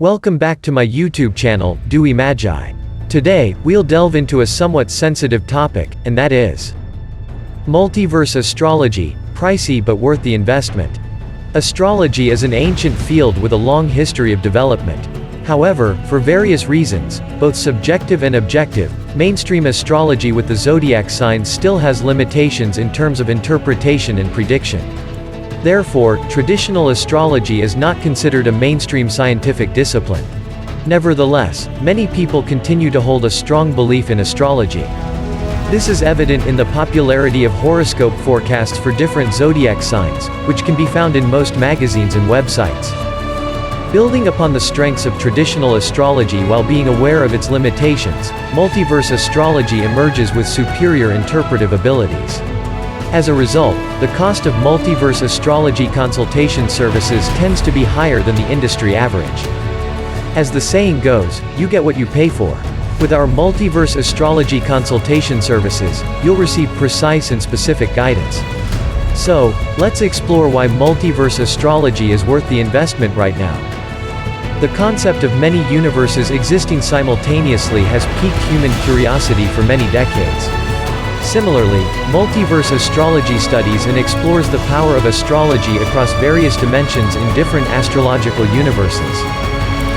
Welcome back to my YouTube channel, Dewy Magi. Today, we'll delve into a somewhat sensitive topic, and that is Multiverse Astrology, pricey but worth the investment. Astrology is an ancient field with a long history of development. However, for various reasons, both subjective and objective, mainstream astrology with the zodiac signs still has limitations in terms of interpretation and prediction. Therefore, traditional astrology is not considered a mainstream scientific discipline. Nevertheless, many people continue to hold a strong belief in astrology. This is evident in the popularity of horoscope forecasts for different zodiac signs, which can be found in most magazines and websites. Building upon the strengths of traditional astrology while being aware of its limitations, multiverse astrology emerges with superior interpretive abilities. As a result, the cost of multiverse astrology consultation services tends to be higher than the industry average. As the saying goes, you get what you pay for. With our multiverse astrology consultation services, you'll receive precise and specific guidance. So, let's explore why multiverse astrology is worth the investment right now. The concept of many universes existing simultaneously has piqued human curiosity for many decades. Similarly, multiverse astrology studies and explores the power of astrology across various dimensions in different astrological universes.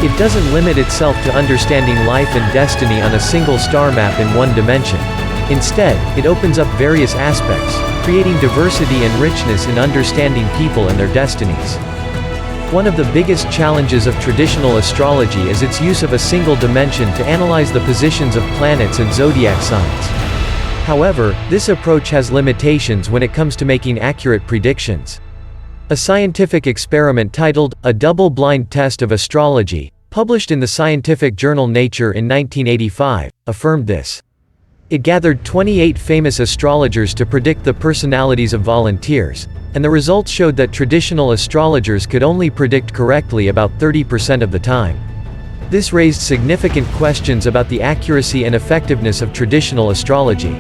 It doesn't limit itself to understanding life and destiny on a single star map in one dimension. Instead, it opens up various aspects, creating diversity and richness in understanding people and their destinies. One of the biggest challenges of traditional astrology is its use of a single dimension to analyze the positions of planets and zodiac signs. However, this approach has limitations when it comes to making accurate predictions. A scientific experiment titled, A Double-Blind Test of Astrology, published in the scientific journal Nature in 1985, affirmed this. It gathered 28 famous astrologers to predict the personalities of volunteers, and the results showed that traditional astrologers could only predict correctly about 30% of the time. This raised significant questions about the accuracy and effectiveness of traditional astrology.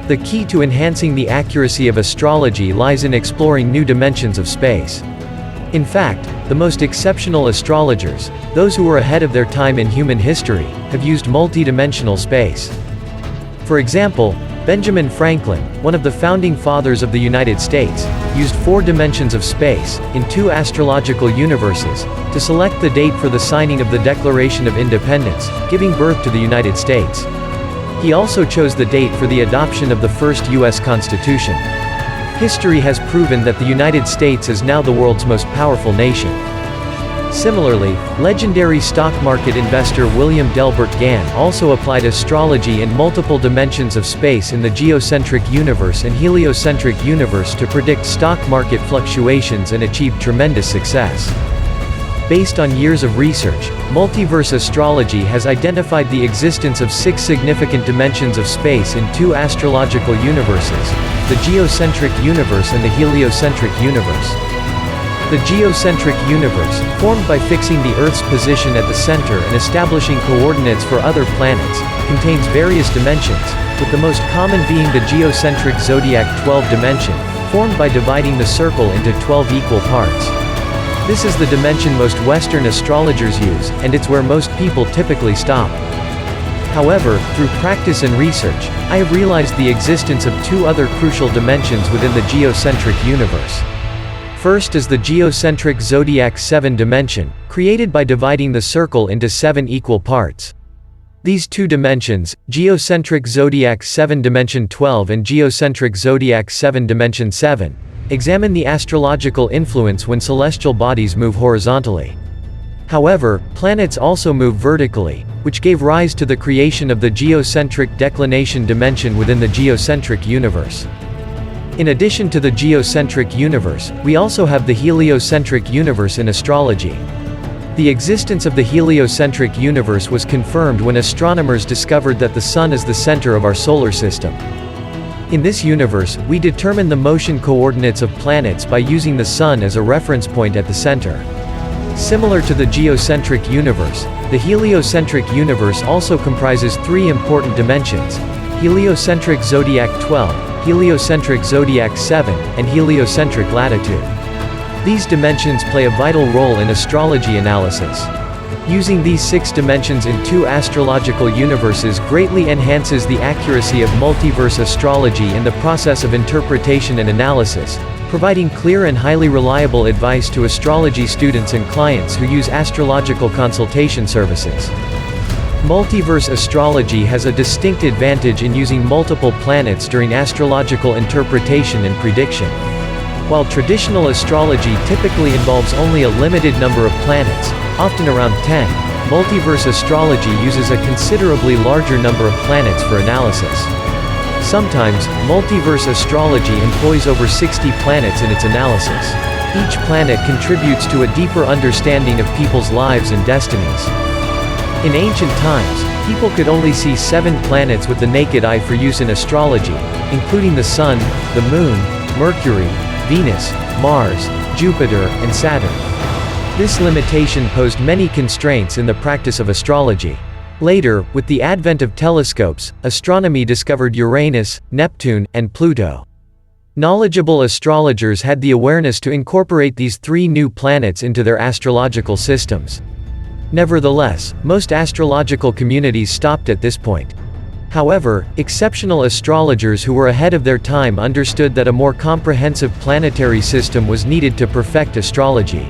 The key to enhancing the accuracy of astrology lies in exploring new dimensions of space. In fact, the most exceptional astrologers, those who were ahead of their time in human history, have used multidimensional space. For example, Benjamin Franklin, one of the founding fathers of the United States, used 4 dimensions of space, in 2 astrological universes, to select the date for the signing of the Declaration of Independence, giving birth to the United States. He also chose the date for the adoption of the first U.S. Constitution. History has proven that the United States is now the world's most powerful nation. Similarly, legendary stock market investor William Delbert Gann also applied astrology in multiple dimensions of space in the geocentric universe and heliocentric universe to predict stock market fluctuations and achieve tremendous success. Based on years of research, multiverse astrology has identified the existence of 6 significant dimensions of space in 2 astrological universes, the geocentric universe and the heliocentric universe. The geocentric universe, formed by fixing the Earth's position at the center and establishing coordinates for other planets, contains various dimensions, with the most common being the geocentric zodiac 12 dimension, formed by dividing the circle into 12 equal parts. This is the dimension most Western astrologers use, and it's where most people typically stop. However, through practice and research, I have realized the existence of 2 other crucial dimensions within the geocentric universe. First is the geocentric zodiac 7 dimension, created by dividing the circle into 7 equal parts. These 2 dimensions, geocentric zodiac 7 dimension 12 and geocentric zodiac 7 dimension 7, examine the astrological influence when celestial bodies move horizontally. However, planets also move vertically, which gave rise to the creation of the geocentric declination dimension within the geocentric universe. In addition to the geocentric universe, we also have the heliocentric universe in astrology. The existence of the heliocentric universe was confirmed when astronomers discovered that the Sun is the center of our solar system. In this universe, we determine the motion coordinates of planets by using the Sun as a reference point at the center. Similar to the geocentric universe, the heliocentric universe also comprises 3 important dimensions: heliocentric zodiac 12, heliocentric zodiac 7, and heliocentric latitude. These dimensions play a vital role in astrology analysis. Using these 6 dimensions in 2 astrological universes greatly enhances the accuracy of multiverse astrology in the process of interpretation and analysis, providing clear and highly reliable advice to astrology students and clients who use astrological consultation services. Multiverse astrology has a distinct advantage in using multiple planets during astrological interpretation and prediction. While traditional astrology typically involves only a limited number of planets, often around 10, multiverse astrology uses a considerably larger number of planets for analysis. Sometimes, multiverse astrology employs over 60 planets in its analysis. Each planet contributes to a deeper understanding of people's lives and destinies. In ancient times, people could only see 7 planets with the naked eye for use in astrology, including the Sun, the Moon, Mercury, Venus, Mars, Jupiter, and Saturn. This limitation posed many constraints in the practice of astrology. Later, with the advent of telescopes, astronomy discovered Uranus, Neptune, and Pluto. Knowledgeable astrologers had the awareness to incorporate these 3 new planets into their astrological systems. Nevertheless, most astrological communities stopped at this point. However, exceptional astrologers who were ahead of their time understood that a more comprehensive planetary system was needed to perfect astrology.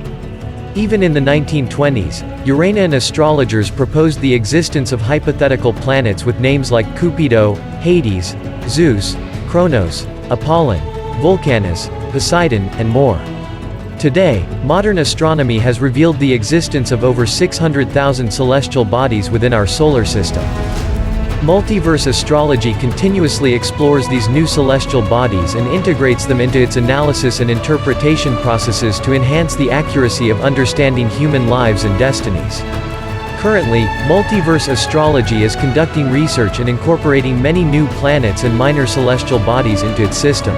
Even in the 1920s, Uranian astrologers proposed the existence of hypothetical planets with names like Cupido, Hades, Zeus, Kronos, Apollon, Vulcanus, Poseidon, and more. Today, modern astronomy has revealed the existence of over 600,000 celestial bodies within our solar system. Multiverse astrology continuously explores these new celestial bodies and integrates them into its analysis and interpretation processes to enhance the accuracy of understanding human lives and destinies. Currently, multiverse astrology is conducting research and incorporating many new planets and minor celestial bodies into its system.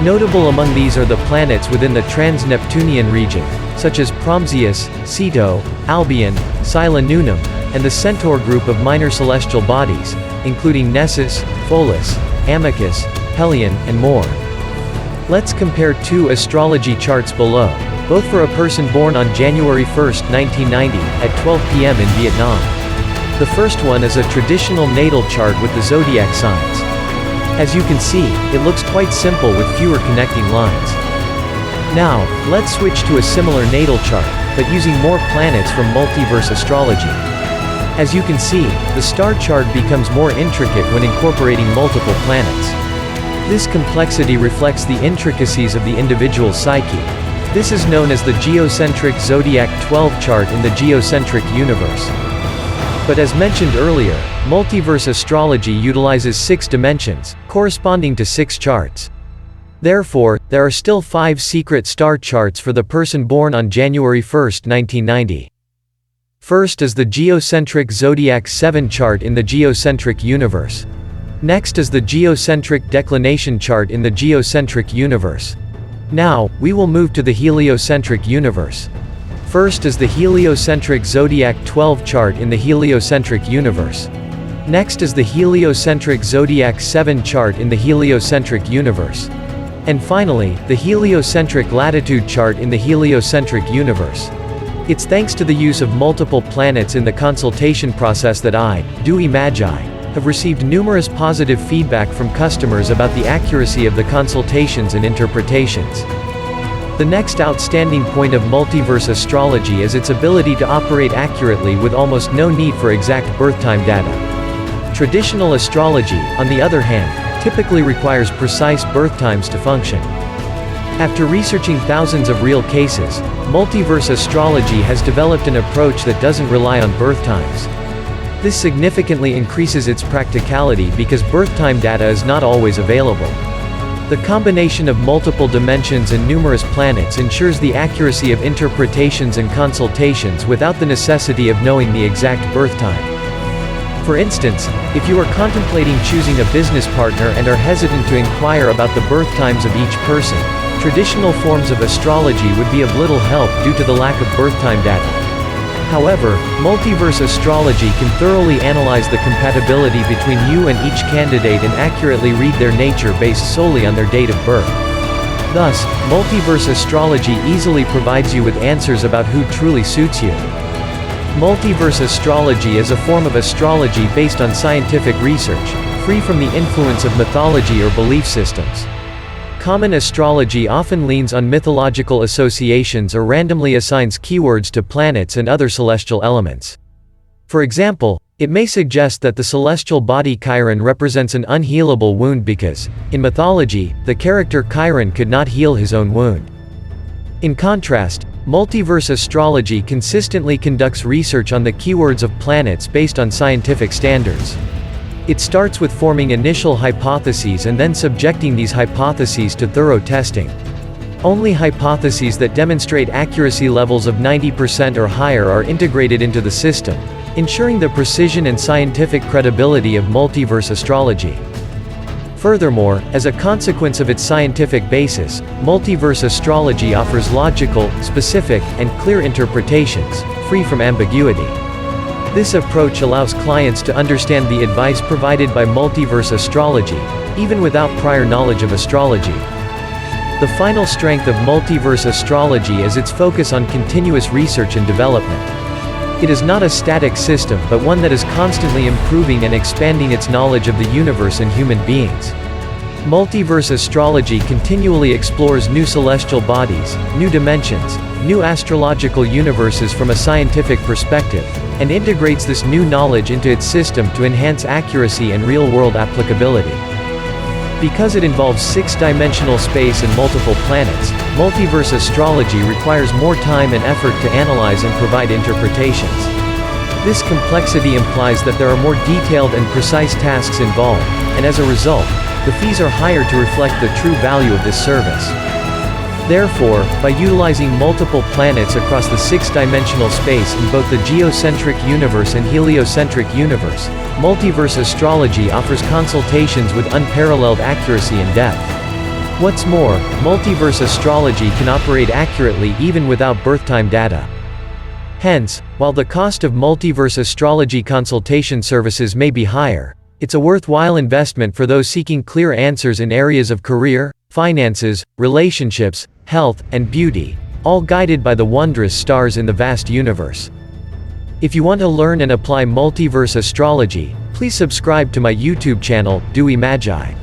Notable among these are the planets within the trans-Neptunian region, such as Prometheus, Ceto, Albion, Scylla Nunum, and the Centaur group of minor celestial bodies, including Nessus, Pholus, Amycus, Pelion, and more. Let's compare 2 astrology charts below, both for a person born on January 1, 1990, at 12 p.m. in Vietnam. The first one is a traditional natal chart with the zodiac signs. As you can see, it looks quite simple with fewer connecting lines. Now, let's switch to a similar natal chart, but using more planets from multiverse astrology. As you can see, the star chart becomes more intricate when incorporating multiple planets. This complexity reflects the intricacies of the individual psyche. This is known as the geocentric zodiac 12 chart in the geocentric universe. But as mentioned earlier, multiverse astrology utilizes 6 dimensions, corresponding to 6 charts. Therefore, there are still 5 secret star charts for the person born on January 1, 1990. First is the geocentric zodiac 7 chart in the geocentric universe. Next is the geocentric declination chart in the geocentric universe. Now, we will move to the heliocentric universe. First is the heliocentric zodiac 12 chart in the heliocentric universe. Next is the heliocentric zodiac 7 chart in the heliocentric universe. And finally, the heliocentric latitude chart in the heliocentric universe. It's thanks to the use of multiple planets in the consultation process that I, Dewey Magi, have received numerous positive feedback from customers about the accuracy of the consultations and interpretations. The next outstanding point of multiverse astrology is its ability to operate accurately with almost no need for exact birth time data. Traditional astrology, on the other hand, typically requires precise birth times to function. After researching thousands of real cases, multiverse astrology has developed an approach that doesn't rely on birth times. This significantly increases its practicality because birth time data is not always available. The combination of multiple dimensions and numerous planets ensures the accuracy of interpretations and consultations without the necessity of knowing the exact birth time. For instance, if you are contemplating choosing a business partner and are hesitant to inquire about the birth times of each person, traditional forms of astrology would be of little help due to the lack of birth time data. However, multiverse astrology can thoroughly analyze the compatibility between you and each candidate and accurately read their nature based solely on their date of birth. Thus, multiverse astrology easily provides you with answers about who truly suits you. Multiverse astrology is a form of astrology based on scientific research, free from the influence of mythology or belief systems. Common astrology often leans on mythological associations or randomly assigns keywords to planets and other celestial elements. For example, it may suggest that the celestial body Chiron represents an unhealable wound because, in mythology, the character Chiron could not heal his own wound. In contrast, multiverse astrology consistently conducts research on the keywords of planets based on scientific standards. It starts with forming initial hypotheses and then subjecting these hypotheses to thorough testing. Only hypotheses that demonstrate accuracy levels of 90% or higher are integrated into the system, ensuring the precision and scientific credibility of multiverse astrology. Furthermore, as a consequence of its scientific basis, multiverse astrology offers logical, specific, and clear interpretations, free from ambiguity. This approach allows clients to understand the advice provided by multiverse astrology, even without prior knowledge of astrology. The final strength of multiverse astrology is its focus on continuous research and development. It is not a static system but one that is constantly improving and expanding its knowledge of the universe and human beings. Multiverse astrology continually explores new celestial bodies, new dimensions, new astrological universes from a scientific perspective, and integrates this new knowledge into its system to enhance accuracy and real-world applicability. Because it involves six-dimensional space and multiple planets, multiverse astrology requires more time and effort to analyze and provide interpretations. This complexity implies that there are more detailed and precise tasks involved, and as a result, the fees are higher to reflect the true value of this service. Therefore, by utilizing multiple planets across the six-dimensional space in both the geocentric universe and heliocentric universe, multiverse astrology offers consultations with unparalleled accuracy and depth. What's more, multiverse astrology can operate accurately even without birth-time data. Hence, while the cost of multiverse astrology consultation services may be higher, it's a worthwhile investment for those seeking clear answers in areas of career, finances, relationships, health, and beauty, all guided by the wondrous stars in the vast universe. If you want to learn and apply multiverse astrology, please subscribe to my YouTube channel, Dewey Magi.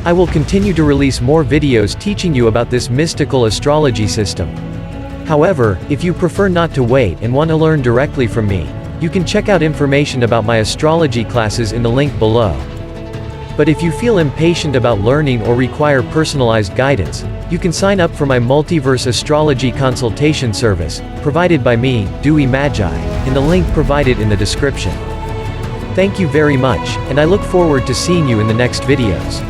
I will continue to release more videos teaching you about this mystical astrology system. However, if you prefer not to wait and want to learn directly from me, you can check out information about my astrology classes in the link below. But if you feel impatient about learning or require personalized guidance, you can sign up for my multiverse astrology consultation service, provided by me, Dewey Magi, in the link provided in the description. Thank you very much, and I look forward to seeing you in the next videos.